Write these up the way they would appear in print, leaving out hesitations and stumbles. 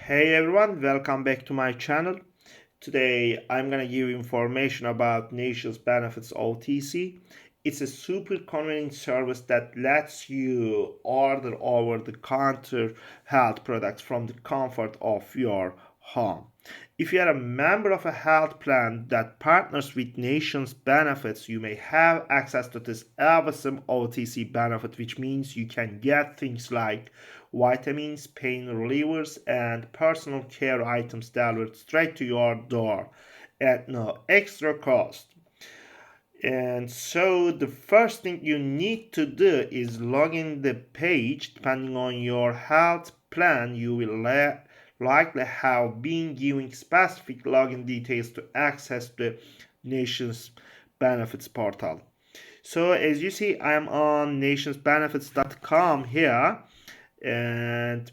Hey everyone, welcome back to my channel. Today I'm gonna give you information about NationsBenefits OTC. It's a super convenient service that lets you order over the counter health products from the comfort of your home. If you are a member of a health plan that partners with NationsBenefits, you may have access to this awesome OTC benefit, which means you can get things like vitamins, pain relievers, and personal care items delivered straight to your door at no extra cost. And so the first thing you need to do is log in the page. Depending on your health plan, you will likely have been given specific login details to access the Nations Benefits portal. So as you see, I'm on nationsbenefits.com here, and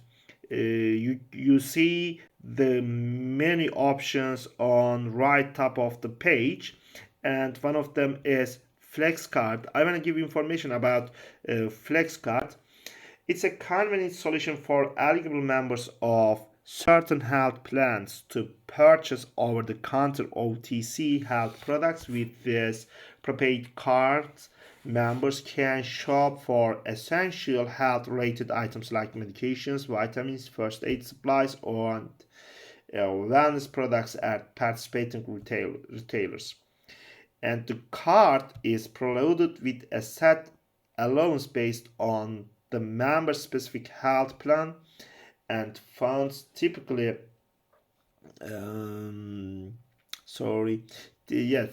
you see the many options on right top of the page, and one of them is flex card. I want to give you information about flex card. It's a convenient solution for eligible members of certain health plans to purchase over-the-counter OTC health products. With this prepaid cards, members can shop for essential health-related items like medications, vitamins, first aid supplies, and wellness products at participating retailers. And the card is preloaded with a set allowance based on the member-specific health plan, and funds typically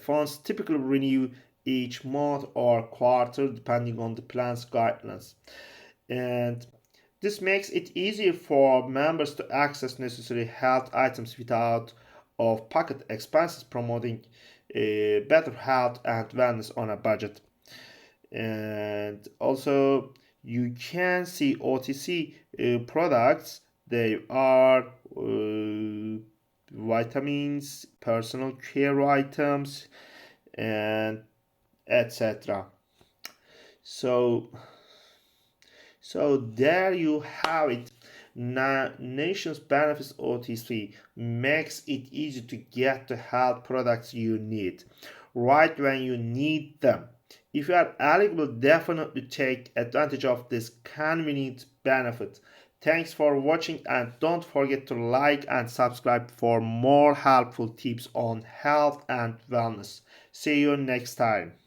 funds typically renew each month or quarter depending on the plan's guidelines. And this makes it easier for members to access necessary health items without off-pocket expenses, promoting better health and wellness on a budget. And also you can see OTC products. They are vitamins, personal care items, and etc. So there you have it. NationsBenefits OTC makes it easy to get the health products you need right when you need them. If you are eligible, definitely take advantage of this convenient benefit. Thanks for watching, and don't forget to like and subscribe for more helpful tips on health and wellness. See you next time.